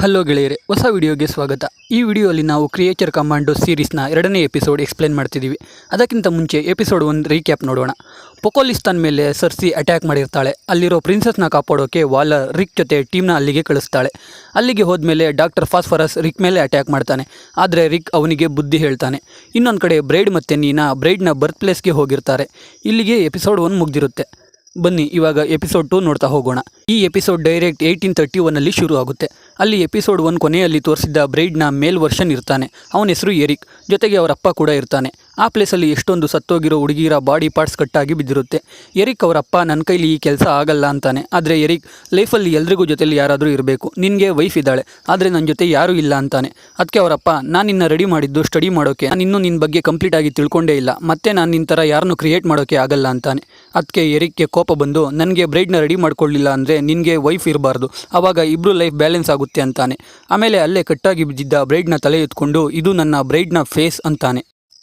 Hello ಗೆಳೆಯರೆ, ಹೊಸ ವಿಡಿಯೋಗೆ ಸ್ವಾಗತ. ಈ ವಿಡಿಯೋಲಿ ನಾವು ಕ್ರಿಯೇಚರ್ ಕಮಾಂಡೋ ಸೀರೀಸ್ನ 2ನೇ ಎಪಿಸೋಡ್ ಎಕ್ಸ್ಪ್ಲೇನ್ ಮಾಡ್ತಿದ್ದೀವಿ. ಅದಕ್ಕಿಂತ ಮುಂಚೆ ಎಪಿಸೋಡ್ 1 ರೀಕ್ಯಾಪ್ ನೋಡೋಣ. ಪೊಕೋಲಿಸ್ತಾನ್ ಮೇಲೆ ಸರ್ಸಿ ಅಟ್ಯಾಕ್ ಮಾಡಿರ್ತಾಳೆ. ಅಲ್ಲಿರೋ ಪ್ರಿನ್ಸಸ್ನ ಕಾಪಾಡೋಕೆ ವಾಲರ್ ರಿಕ್ ಜೊತೆ ಟೀಮ್ನ ಅಲ್ಲಿಗೆ ಕಳಿಸ್ತಾಳೆ. ಅಲ್ಲಿಗೆ ಹೋದ್ಮೇಲೆ ಡಾಕ್ಟರ್ ಫಾಸ್ಫರಸ್ ರಿಕ್ ಮೇಲೆ ಅಟ್ಯಾಕ್ ಮಾಡ್ತಾನೆ. ಆದರೆ ರಿಕ್ ಅವನಿಗೆ ಬುದ್ಧಿ ಹೇಳ್ತಾನೆ. ಇನ್ನೊಂದು ಕಡೆ ಬ್ರೈಡ್ ಮತ್ತು ನೀನಾ ಬ್ರೈಡ್ನ ಬರ್ತ್ ಪ್ಲೇಸ್ಗೆ ಹೋಗಿರ್ತಾರೆ. ಇಲ್ಲಿಗೆ ಎಪಿಸೋಡ್ 1 ಮುಗ್ದಿರುತ್ತೆ. ಬನ್ನಿ ಇವಾಗ ಎಪಿಸೋಡ್ 2 ನೋಡ್ತಾ ಹೋಗೋಣ. ಈ ಎಪಿಸೋಡ್ ಡೈರೆಕ್ಟ್ 1831 ಶುರು ಆಗುತ್ತೆ. ಅಲ್ಲಿ ಎಪಿಸೋಡ್ 1 ಕೊನೆಯಲ್ಲಿ ತೋರಿಸಿದ್ದ ಬ್ರೈಡ್ನ ಮೇಲ್ ವರ್ಷನ್ ಇರ್ತಾನೆ. ಅವನ ಹೆಸರು ಎರಿಕ್, ಜೊತೆಗೆ ಅವರ ಅಪ್ಪ ಕೂಡ ಇರ್ತಾನೆ. ಆ ಪ್ಲೇಸಲ್ಲಿ ಎಷ್ಟೊಂದು ಸತ್ತೋಗಿರೋ ಹುಡುಗಿರ ಬಾಡಿ ಪಾರ್ಟ್ಸ್ ಕಟ್ಟಾಗಿ ಬಿದ್ದಿರುತ್ತೆ. ಎರಿಕ್ ಅವರಪ್ಪ ನನ್ನ ಕೈಲಿ ಈ ಕೆಲಸ ಆಗಲ್ಲ ಅಂತಾನೆ. ಆದರೆ ಎರಿಕ್ ಲೈಫಲ್ಲಿ ಎಲ್ರಿಗೂ ಜೊತೆಲಿ ಯಾರಾದರೂ ಇರಬೇಕು, ನಿನಗೆ ವೈಫ್ ಇದ್ದಾಳೆ ಆದರೆ ನನ್ನ ಜೊತೆ ಯಾರೂ ಇಲ್ಲ ಅಂತಾನೆ. ಅದಕ್ಕೆ ಅವರಪ್ಪ, ನಾನು ನಿನ್ನ ರೆಡಿ ಮಾಡಿದ್ದು ಸ್ಟಡಿ ಮಾಡೋಕೆ, ನಾನು ಇನ್ನೂ ನಿನ್ನ ಬಗ್ಗೆ ಕಂಪ್ಲೀಟಾಗಿ ತಿಳ್ಕೊಂಡೇ ಇಲ್ಲ, ಮತ್ತೆ ನಾನು ನಿನ್ನ ಥರ ಯಾರನ್ನೂ ಕ್ರಿಯೇಟ್ ಮಾಡೋಕೆ ಆಗಲ್ಲ ಅಂತಾನೆ. ಅದಕ್ಕೆ ಎರಿಕ್ಗೆ ಕೋಪ ಬಂದು, ನನಗೆ ಬ್ರೈಡ್ನ ರೆಡಿ ಮಾಡ್ಕೊಳ್ಳಿಲ್ಲ ಅಂದರೆ ನಿನಗೆ ವೈಫ್ ಇರಬಾರ್ದು, ಆವಾಗ ಇಬ್ಬರು ಲೈಫ್ ಬ್ಯಾಲೆನ್ಸ್ ಆಗುತ್ತೆ ಅಂತಾನೆ. ಆಮೇಲೆ ಅಲ್ಲೇ ಕಟ್ಟಾಗಿ ಬಿದ್ದಿದ್ದ ಬ್ರೈಡ್ನ ತಲೆ ಎತ್ಕೊಂಡು, ಇದು ನನ್ನ ಬ್ರೈಡ್ನ ಫೇಸ್ ಅಂತಾನೆ.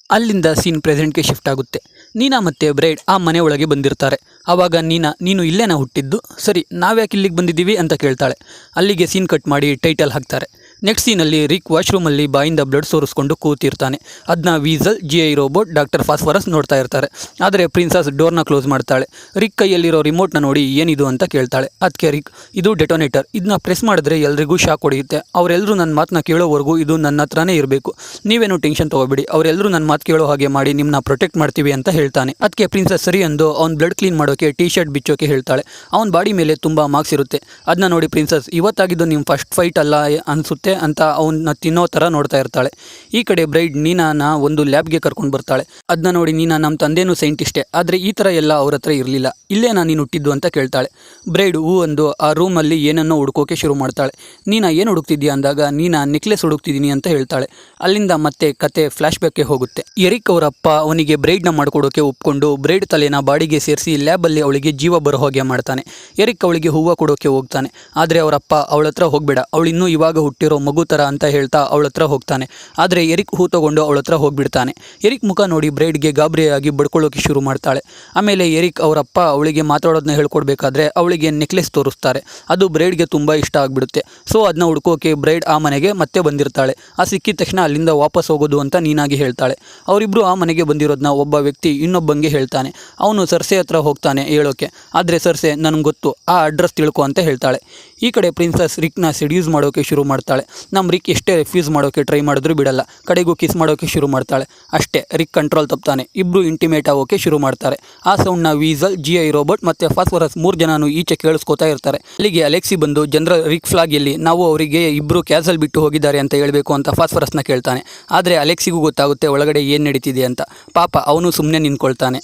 ಅಲ್ಲಿಂದ ಸೀನ್ ಪ್ರೆಸೆಂಟ್ಗೆ ಶಿಫ್ಟ್ ಆಗುತ್ತೆ. ನೀನಾ ಮತ್ತು ಬ್ರೈಡ್ ಆ ಮನೆ ಒಳಗೆ ಬಂದಿರ್ತಾರೆ. ಆವಾಗ ನೀನು ಇಲ್ಲೇನ ಹುಟ್ಟಿದ್ದು, ಸರಿ ನಾವ್ಯಾಕೆ ಇಲ್ಲಿಗೆ ಬಂದಿದ್ದೀವಿ ಅಂತ ಕೇಳ್ತಾಳೆ. ಅಲ್ಲಿಗೆ ಸೀನ್ ಕಟ್ ಮಾಡಿ ಟೈಟಲ್ ಹಾಕ್ತಾರೆ. ನೆಕ್ಸ್ಟ್ ಸೀನಲ್ಲಿ ರಿಕ್ ವಾಶ್ರೂಮಲ್ಲಿ ಬಾಯಿಂದ ಬ್ಲಡ್ ಸೋರಿಸ್ಕೊಂಡು ಕೂತಿರ್ತಾನೆ. ಅದನ್ನ ವೀಸಲ್, GI ರೋಬೋಟ್, ಡಾಕ್ಟರ್ ಫಾಸ್ಫರಸ್ ನೋಡ್ತಾ ಇರ್ತಾರೆ. ಆದರೆ ಪ್ರಿನ್ಸಸ್ ಡೋರ್ನ ಕ್ಲೋಸ್ ಮಾಡ್ತಾಳೆ. ರಿಕ್ ಕೈಯಲ್ಲಿರೋ ರಿಮೋಟ್ನ ನೋಡಿ ಏನಿದು ಅಂತ ಕೇಳ್ತಾಳೆ. ಅದಕ್ಕೆ ರಿಕ್, ಇದು ಡೆಟೋನೇಟರ್, ಇದನ್ನ ಪ್ರೆಸ್ ಮಾಡಿದ್ರೆ ಎಲ್ರಿಗೂ ಶಾಕ್ ಹೊಡೆಯುತ್ತೆ. ಅವರೆಲ್ಲರೂ ನನ್ನ ಮಾತನ್ನ ಕೇಳೋವರೆಗೂ ಇದು ನನ್ನ ಹತ್ರನೇ ಇರಬೇಕು. ನೀವೇನು ಟೆನ್ಷನ್ ತೊಗೋಬೇಡಿ, ಅವರೆಲ್ಲರೂ ನನ್ನ ಮಾತು ಕೇಳೋ ಹಾಗೆ ಮಾಡಿ ನಿಮ್ಮನ್ನ ಪ್ರೊಟೆಕ್ಟ್ ಮಾಡ್ತೀವಿ ಅಂತ ಹೇಳ್ತಾನೆ. ಅದಕ್ಕೆ ಪ್ರಿನ್ಸಸ್ ಸರಿ ಅಂದು ಅವ್ನು ಬ್ಲಡ್ ಕ್ಲೀನ್ ಮಾಡೋಕೆ ಟೀ ಶರ್ಟ್ ಬಿಚ್ಚೋಕೆ ಹೇಳ್ತಾಳೆ. ಅವನ ಬಾಡಿ ಮೇಲೆ ತುಂಬ ಮಾರ್ಕ್ಸ್ ಇರುತ್ತೆ. ಅದನ್ನ ನೋಡಿ ಪ್ರಿನ್ಸಸ್, ಇವತ್ತಾಗಿದ್ದು ನಿಮ್ಮ ಫಸ್ಟ್ ಫೈಟ್ ಅಲ್ಲ ಅನಿಸುತ್ತೆ ಅಂತ ಅವನ್ನ ತಿನ್ನೋ ಥರ ನೋಡ್ತಾ ಇರ್ತಾಳೆ. ಈ ಕಡೆ ಬ್ರೈಡ್ ನೀನಾನ ಒಂದು ಲ್ಯಾಬ್ಗೆ ಕರ್ಕೊಂಡು ಬರ್ತಾಳೆ. ಅದನ್ನ ನೋಡಿ ನೀನಾ, ನಮ್ಮ ತಂದೆನೂ ಸೈಂಟಿಸ್ಟೇ, ಆದರೆ ಈ ಥರ ಎಲ್ಲ ಅವ್ರ ಹತ್ರ ಇರಲಿಲ್ಲ, ಇಲ್ಲೇ ನೀನು ಹುಟ್ಟಿದ್ದು ಅಂತ ಕೇಳ್ತಾಳೆ. ಬ್ರೈಡ್ ಹೂ ಅಂದು ಆ ರೂಮಲ್ಲಿ ಏನನ್ನೋ ಹುಡುಕೋಕೆ ಶುರು ಮಾಡ್ತಾಳೆ. ನೀನಾ ಏನು ಹುಡುಕ್ತಿದ್ಯಾ ಅಂದಾಗ ನೀನಾ ನೆಕ್ಲೆಸ್ ಹುಡುಕ್ತಿದ್ದೀನಿ ಅಂತ ಹೇಳ್ತಾಳೆ. ಅಲ್ಲಿಂದ ಮತ್ತೆ ಕತೆ ಫ್ಲಾಶ್ ಬ್ಯಾಕ್ಗೆ ಹೋಗುತ್ತೆ. ಎರಿಕ್ ಅವರಪ್ಪ ಅವನಿಗೆ ಬ್ರೈಡ್ನ ಮಾಡ್ಕೊಡೋಕೆ ಒಪ್ಕೊಂಡು ಬ್ರೈಡ್ ತಲೆನ ಬಾಡಿಗೆ ಸೇರಿಸಿ ಲ್ಯಾಬಲ್ಲಿ ಅವಳಿಗೆ ಜೀವ ಬರೋ ಹಾಗೆ ಮಾಡ್ತಾನೆ. ಎರಿಕ್ ಅವಳಿಗೆ ಹೂವು ಕೊಡೋಕೆ ಹೋಗ್ತಾನೆ. ಆದರೆ ಅವರಪ್ಪ ಅವಳ ಹತ್ರ ಹೋಗಬೇಡ, ಅವಳಿನ್ನೂ ಇವಾಗ ಹುಟ್ಟಿರೋ ಮಗು ಥರ ಅಂತ ಹೇಳ್ತಾ ಅವಳ ಹತ್ರ ಹೋಗ್ತಾನೆ. ಆದರೆ ಎರಿಕ್ ಹೂ ತಗೊಂಡು ಅವಳ ಹತ್ರ ಹೋಗ್ಬಿಡ್ತಾನೆ. ಎರಿಕ್ ಮುಖ ನೋಡಿ ಬ್ರೈಡ್ಗೆ ಗಾಬರಿಯಾಗಿ ಬಡ್ಕೊಳ್ಳೋಕೆ ಶುರು ಮಾಡ್ತಾಳೆ. ಆಮೇಲೆ ಎರಿಕ್ ಅವರಪ್ಪ ಅವಳಿಗೆ ಮಾತಾಡೋದನ್ನ ಹೇಳ್ಕೊಡ್ಬೇಕಾದ್ರೆ ಅವಳಿಗೆ ನೆಕ್ಲೆಸ್ ತೋರಿಸ್ತಾರೆ. ಅದು ಬ್ರೈಡ್ಗೆ ತುಂಬ ಇಷ್ಟ ಆಗಿಬಿಡುತ್ತೆ. ಸೊ ಅದನ್ನ ಹುಡ್ಕೋಕೆ ಬ್ರೈಡ್ ಆ ಮನೆಗೆ ಮತ್ತೆ ಬಂದಿರ್ತಾಳೆ. ಆ ಸಿಕ್ಕಿದ ತಕ್ಷಣ ಅಲ್ಲಿಂದ ವಾಪಸ್ ಹೋಗೋದು ಅಂತ ನೀನಾಗಿ ಹೇಳ್ತಾಳೆ. ಅವರಿಬ್ಬರು ಆ ಮನೆಗೆ ಬಂದಿರೋದನ್ನ ಒಬ್ಬ ವ್ಯಕ್ತಿ ಇನ್ನೊಬ್ಬಂಗೆ ಹೇಳ್ತಾನೆ. ಅವನು ಸರ್ಸೆ ಹತ್ರ ಹೋಗ್ತಾನೆ ಹೇಳೋಕೆ. ಆದರೆ ಸರ್ಸೆ, ನನಗೆ ಗೊತ್ತು, ಆ ಅಡ್ರೆಸ್ ತಿಳ್ಕೊ ಅಂತ ಹೇಳ್ತಾಳೆ. ಈ ಕಡೆ ಪ್ರಿನ್ಸಸ್ ರಿಕ್ನ ಸೆಡ್ಯೂಸ್ ಮಾಡೋಕೆ ಶುರು ಮಾಡ್ತಾಳೆ. ನಮ್ಮ ರಿಕ್ ಎಷ್ಟೇ ರಿಫ್ಯೂಸ್ ಮಾಡೋಕೆ ಟ್ರೈ ಮಾಡಿದ್ರು ಬಿಡಲ್ಲ. ಕಡೆಗೂ ಕಿಸ್ ಮಾಡೋಕೆ ಶುರು ಮಾಡ್ತಾಳೆ. ಅಷ್ಟೇ, ರಿಕ್ ಕಂಟ್ರೋಲ್ ತಪ್ತಾನೆ. ಇಬ್ಬರು ಇಂಟಿಮೇಟ್ ಆಗೋಕೆ ಶುರು ಮಾಡ್ತಾರೆ. ಆ ಸೌಂಡ್ನ ವೀಸಲ್, GI ರೋಬೋಟ್ ಮತ್ತು ಫಾಸ್ಫರಸ್ 3 ಜನನು ಈಚೆ ಕೇಳಿಸ್ಕೋತಾ ಇರ್ತಾರೆ. ಅಲ್ಲಿಗೆ ಅಲೆಕ್ಸಿ ಬಂದು ಜನರಲ್ ರಿಕ್ ಫ್ಲಾಗ್ ಎಲ್ಲಿ, ನಾವು ಅವರಿಗೆ ಇಬ್ಬರು ಕ್ಯಾಸಲ್ ಬಿಟ್ಟು ಹೋಗಿದ್ದಾರೆ ಅಂತ ಹೇಳಬೇಕು ಅಂತ ಫಾಸ್ಫರಸ್ನ ಕೇಳ್ತಾನೆ. ಆದರೆ ಅಲೆಕ್ಸಿಗೂ ಗೊತ್ತಾಗುತ್ತೆ ಒಳಗಡೆ ಏನು ನಡೀತಿದೆ ಅಂತ. ಪಾಪ ಅವನು ಸುಮ್ಮನೆ ನಿಂತ್ಕೊಳ್ತಾನೆ.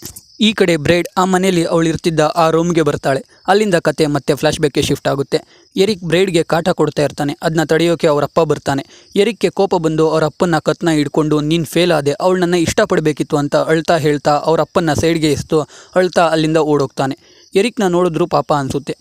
ಈ ಕಡೆ ಬ್ರೈಡ್ ಆ ಮನೆಯಲ್ಲಿ ಅವಳಿರ್ತಿದ್ದ ಆ ರೂಮ್ಗೆ ಬರ್ತಾಳೆ. ಅಲ್ಲಿಂದ ಕತೆ ಮತ್ತೆ ಫ್ಲಾಶ್ ಬ್ಯಾಕ್ಗೆ ಶಿಫ್ಟ್ ಆಗುತ್ತೆ. ಎರಿಕ್ ಬ್ರೈಡ್ಗೆ ಕಾಟ ಕೊಡ್ತಾ ಇರ್ತಾನೆ. ಅದನ್ನ ತಡೆಯೋಕೆ ಅವರಪ್ಪ ಬರ್ತಾನೆ. ಎರಿಕ್ಗೆ ಕೋಪ ಬಂದು ಅವರ ಅಪ್ಪನ ಕತ್ನ ಹಿಡ್ಕೊಂಡು, ನೀನು ಫೇಲ್ ಆದೆ, ಅವಳು ನನ್ನ ಇಷ್ಟಪಡಬೇಕಿತ್ತು ಅಂತ ಅಳ್ತಾ ಹೇಳ್ತಾ ಅವರಪ್ಪನ ಸೈಡ್ಗೆ ಎಸ್ತು ಅಳ್ತಾ ಅಲ್ಲಿಂದ ಓಡೋಗ್ತಾನೆ. ಎರಿಕ್ನ ನೋಡಿದ್ರು ಪಾಪ ಅನಿಸುತ್ತೆ.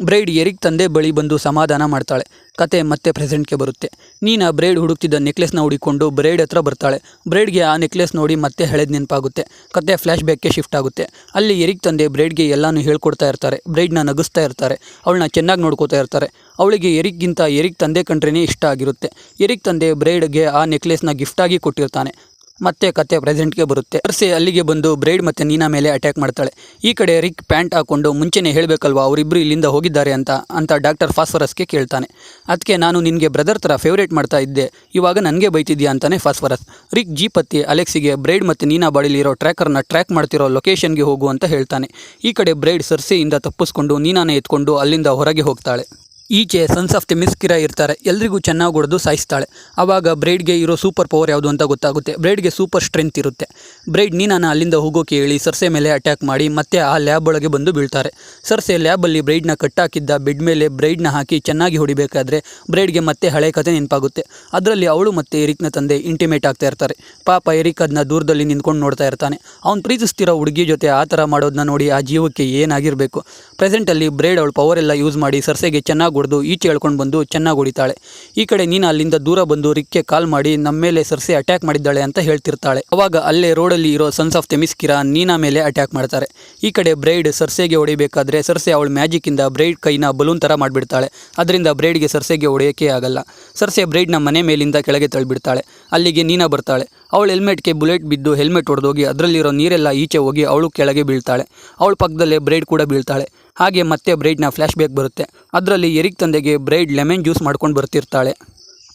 ಬ್ರೈಡ್ ಎರಿಕ್ ತಂದೆ ಬಳಿ ಬಂದು ಸಮಾಧಾನ ಮಾಡ್ತಾಳೆ. ಕತೆ ಮತ್ತೆ ಪ್ರೆಸೆಂಟ್ಗೆ ಬರುತ್ತೆ. ನೀನಾ ಬ್ರೈಡ್ ಹುಡುಕ್ತಿದ್ದ ನೆಕ್ಲೆಸ್ನ ಹುಡುಕೊಂಡು ಬ್ರೈಡ್ ಹತ್ರ ಬರ್ತಾಳೆ. ಬ್ರೈಡ್ಗೆ ಆ ನೆಕ್ಲೆಸ್ ನೋಡಿ ಮತ್ತೆ ಹಳೆದ ನೆನಪಾಗುತ್ತೆ. ಕತೆ ಫ್ಲ್ಯಾಶ್ ಬ್ಯಾಕ್ಗೆ ಶಿಫ್ಟ್ ಆಗುತ್ತೆ. ಅಲ್ಲಿ ಎರಿಕ್ ತಂದೆ ಬ್ರೈಡ್ಗೆ ಎಲ್ಲನೂ ಹೇಳ್ಕೊಡ್ತಾ ಇರ್ತಾರೆ. ಬ್ರೈಡ್ನ ನಗಿಸ್ತಾ ಇರ್ತಾರೆ. ಅವಳನ್ನ ಚೆನ್ನಾಗಿ ನೋಡ್ಕೋತಾ ಇರ್ತಾರೆ. ಅವಳಿಗೆ ಎರಿಕ್ಗಿಂತ ಎರಿಕ್ ತಂದೆ ಕಂಡ್ರೇ ಇಷ್ಟ ಆಗಿರುತ್ತೆ. ಎರಿಕ್ ತಂದೆ ಬ್ರೈಡ್ಗೆ ಆ ನೆಕ್ಲೆಸ್ನ ಗಿಫ್ಟಾಗಿ ಕೊಟ್ಟಿರ್ತಾನೆ. ಮತ್ತೆ ಕತೆ ಪ್ರೆಸೆಂಟ್ಗೆ ಬರುತ್ತೆ. ಸರ್ಸೆ ಅಲ್ಲಿಗೆ ಬಂದು ಬ್ರೈಡ್ ಮತ್ತು ನೀನಾ ಮೇಲೆ ಅಟ್ಯಾಕ್ ಮಾಡ್ತಾಳೆ. ಈ ಕಡೆ ರಿಕ್ ಪ್ಯಾಂಟ್ ಹಾಕೊಂಡು, ಮುಂಚೆನೇ ಹೇಳಬೇಕಲ್ವಾ ಅವರಿಬ್ಬರು ಇಲ್ಲಿಂದ ಹೋಗಿದ್ದಾರೆ ಅಂತ ಡಾಕ್ಟರ್ ಫಾಸ್ಫರಸ್ಗೆ ಕೇಳ್ತಾನೆ. ಅದಕ್ಕೆ, ನಾನು ನಿನಗೆ ಬ್ರದರ್ ಥರ ಫೇವ್ರೇಟ್ ಮಾಡ್ತಾ ಇದ್ದೆ, ಇವಾಗ ನನಗೆ ಬೈತಿದ್ಯಾ ಅಂತಾನೆ ಫಾಸ್ಫರಸ್. ರಿಕ್ ಜೀಪ್ ಹತ್ತಿ ಅಲೆಕ್ಸಿಗೆ ಬ್ರೈಡ್ ಮತ್ತು ನೀನಾ ಬಾಡಿಲಿರೋ ಟ್ರ್ಯಾಕರ್ನ ಟ್ರ್ಯಾಕ್ ಮಾಡ್ತಿರೋ ಲೊಕೇಶನ್ಗೆ ಹೋಗು ಅಂತ ಹೇಳ್ತಾನೆ. ಈ ಕಡೆ ಬ್ರೈಡ್ ಸರ್ಸೆಯಿಂದ ತಪ್ಪಿಸ್ಕೊಂಡು ನೀನಾನೇ ಎತ್ಕೊಂಡು ಅಲ್ಲಿಂದ ಹೊರಗೆ ಹೋಗ್ತಾಳೆ. ಈಚೆ ಸನ್ಸ್ ಆಫ್ ದಿ ಮಿಸ್ಕಿರಾ ಇರ್ತಾರೆ. ಎಲ್ರಿಗೂ ಚೆನ್ನಾಗಿ ಹೊಡೆದು ಸಾಯಿಸ್ತಾಳೆ. ಆವಾಗ ಬ್ರೈಡ್ಗೆ ಇರೋ ಸೂಪರ್ ಪವರ್ ಯಾವುದು ಅಂತ ಗೊತ್ತಾಗುತ್ತೆ. ಬ್ರೈಡ್ಗೆ ಸೂಪರ್ ಸ್ಟ್ರೆಂತ್ ಇರುತ್ತೆ. ಬ್ರೈಡ್ ನೀನಾನ ಅಲ್ಲಿಂದ ಹೋಗೋಕೆ ಹೇಳಿ ಸರ್ಸೆ ಮೇಲೆ ಅಟ್ಯಾಕ್ ಮಾಡಿ ಮತ್ತೆ ಆ ಲ್ಯಾಬ್ ಒಳಗೆ ಬಂದು ಬೀಳ್ತಾರೆ. ಸರ್ಸೆ ಲ್ಯಾಬಲ್ಲಿ ಬ್ರೈಡ್ನ ಕಟ್ಟಾಕಿದ್ದ ಬೆಡ್ ಮೇಲೆ ಬ್ರೈಡ್ನ ಹಾಕಿ ಚೆನ್ನಾಗಿ ಹೊಡಿಬೇಕಾದ್ರೆ ಬ್ರೈಡ್ಗೆ ಮತ್ತೆ ಹಳೆ ಕತೆ ನೆನಪಾಗುತ್ತೆ. ಅದರಲ್ಲಿ ಅವಳು ಮತ್ತು ಎರಿಕ್ನ ತಂದೆ ಇಂಟಿಮೇಟ್ ಆಗ್ತಾ ಇರ್ತಾರೆ. ಪಾಪ ಎರಿಕ್ ಅದನ್ನ ದೂರದಲ್ಲಿ ನಿಂತ್ಕೊಂಡು ನೋಡ್ತಾ ಇರ್ತಾನೆ. ಅವ್ನು ಪ್ರೀತಿಸ್ತಿರೋ ಹುಡುಗಿ ಜೊತೆ ಆ ಥರ ಮಾಡೋದನ್ನ ನೋಡಿ ಆ ಜೀವಕ್ಕೆ ಏನಾಗಿರಬೇಕು. ಪ್ರೆಸೆಂಟಲ್ಲಿ ಬ್ರೈಡ್ ಅವಳು ಪವರ್ ಎಲ್ಲ ಯೂಸ್ ಮಾಡಿ ಸರ್ಸೆಗೆ ಚೆನ್ನಾಗಿ ಹೊಡೆದು ಈಚೆ ಎಳ್ಕೊಂಡು ಬಂದು ಚೆನ್ನಾಗಿ ಹೊಡಿತಾಳೆ. ಈ ಕಡೆ ನೀನಾ ಅಲ್ಲಿಂದ ದೂರ ಬಂದು ರಿಕ್ಗೆ ಕಾಲ್ ಮಾಡಿ ನಮ್ಮ ಮೇಲೆ ಸರ್ಸಿ ಅಟ್ಯಾಕ್ ಮಾಡಿದ್ದಾಳೆ ಅಂತ ಹೇಳ್ತಿರ್ತಾಳೆ. ಅವಾಗ ಅಲ್ಲೇ ರೋಡಲ್ಲಿ ಇರೋ ಸನ್ಸ್ ಆಫ್ ಥೆಮಿಸ್ಕಿರಾ ನೀನಾ ಮೇಲೆ ಅಟ್ಯಾಕ್ ಮಾಡ್ತಾರೆ. ಈ ಕಡೆ ಬ್ರೈಡ್ ಸರ್ಸೆಗೆ ಹೊಡಿಬೇಕಾದ್ರೆ ಸರ್ಸೆ ಅವಳ ಮ್ಯಾಜಿಕ್ಕಿಂದ ಬ್ರೈಡ್ ಕೈನ ಬಲೂನ್ ಥರ ಮಾಡಿಬಿಡ್ತಾಳೆ. ಅದರಿಂದ ಬ್ರೈಡ್ಗೆ ಸರ್ಸೆಗೆ ಹೊಡೆಯೋಕ್ಕೆ ಆಗಲ್ಲ. ಸರ್ಸೆ ಬ್ರೈಡ್ನ ಮನೆ ಮೇಲಿಂದ ಕೆಳಗೆ ತಳ್ಳಿಬಿಡ್ತಾಳೆ. ಅಲ್ಲಿಗೆ ನೀನಾ ಬರ್ತಾಳೆ. ಅವಳ ಹೆಲ್ಮೆಟ್ಗೆ ಬುಲೆಟ್ ಬಿದ್ದು ಹೆಲ್ಮೆಟ್ ಹೊಡೆದೋಗಿ ಅದರಲ್ಲಿರೋ ನೀರೆಲ್ಲ ಈಚೆ ಹೋಗಿ ಅವಳು ಕೆಳಗೆ ಬೀಳ್ತಾಳೆ. ಅವಳ ಪಕ್ಕದಲ್ಲೇ ಬ್ರೈಡ್ ಕೂಡ ಬೀಳ್ತಾಳೆ. ಹಾಗೆ ಮತ್ತೆ ಬ್ರೈಡ್ನ ಫ್ಲ್ಯಾಶ್ ಬ್ಯಾಕ್ ಬರುತ್ತೆ. ಅದರಲ್ಲಿ ಎರಿಕ್ ತಂದೆಗೆ ಬ್ರೈಡ್ ಲೆಮನ್ ಜ್ಯೂಸ್ ಮಾಡ್ಕೊಂಡು ಬರ್ತಿರ್ತಾಳೆ.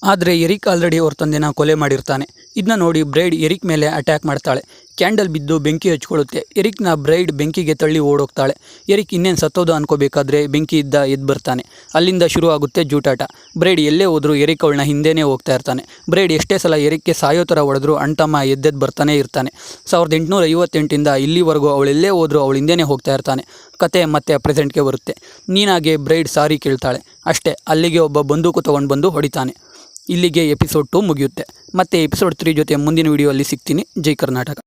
ಆದರೆ ಎರಿಕ್ ಆಲ್ರೆಡಿ ಅವ್ರ ತಂದೆನ ಕೊಲೆ ಮಾಡಿರ್ತಾನೆ. ಇದನ್ನ ನೋಡಿ ಬ್ರೈಡ್ ಎರಿಕ್ ಮೇಲೆ ಅಟ್ಯಾಕ್ ಮಾಡ್ತಾಳೆ. ಕ್ಯಾಂಡಲ್ ಬಿದ್ದು ಬೆಂಕಿ ಹಚ್ಕೊಳ್ಳುತ್ತೆ. ಎರಿಕ್ನ ಬ್ರೈಡ್ ಬೆಂಕಿಗೆ ತಳ್ಳಿ ಓಡೋಗ್ತಾಳೆ. ಎರಿಕ್ ಇನ್ನೇನು ಸತ್ತೋದು ಅನ್ಕೋಬೇಕಾದ್ರೆ ಬೆಂಕಿ ಇದ್ದ ಎದ್ದು ಬರ್ತಾನೆ. ಅಲ್ಲಿಂದ ಶುರು ಆಗುತ್ತೆ ಜೂಟಾಟ. ಬ್ರೈಡ್ ಎಲ್ಲೇ ಹೋದ್ರೂ ಎರಿಕ್ ಅವಳನ್ನ ಹಿಂದೆನೇ ಹೋಗ್ತಾ ಇರ್ತಾನೆ. ಬ್ರೈಡ್ ಎಷ್ಟೇ ಸಲ ಎರಿಕ್ಗೆ ಸಾಯೋ ಥರ ಹೊಡೆದ್ರು ಅಣ್ತಮ್ಮ ಎದ್ದೆದ್ದು ಬರ್ತಾನೆ ಇರ್ತಾನೆ. 1858ಇಂದ ಇಲ್ಲಿವರೆಗೂ ಅವಳೆಲ್ಲೇ ಹೋದ್ರೂ ಅವಳು ಹಿಂದೆನೇ ಹೋಗ್ತಾ ಇರ್ತಾನೆ. ಕತೆ ಮತ್ತೆ ಪ್ರೆಸೆಂಟ್ಗೆ ಬರುತ್ತೆ. ನೀನಾಗೆ ಬ್ರೈಡ್ ಸಾರಿ ಕೇಳ್ತಾಳೆ. ಅಷ್ಟೇ, ಅಲ್ಲಿಗೆ ಒಬ್ಬ ಬಂದೂಕು ತೊಗೊಂಡು ಬಂದು ಹೊಡಿತಾನೆ. ಇಲ್ಲಿಗೆ ಎಪಿಸೋಡ್ 2 ಮುಗಿಯುತ್ತೆ. ಮತ್ತೆ ಎಪಿಸೋಡ್ 3 ಜೊತೆ ಮುಂದಿನ ವಿಡಿಯೋ ಅಲ್ಲಿ ಸಿಗ್ತೀನಿ. ಜೈ ಕರ್ನಾಟಕ.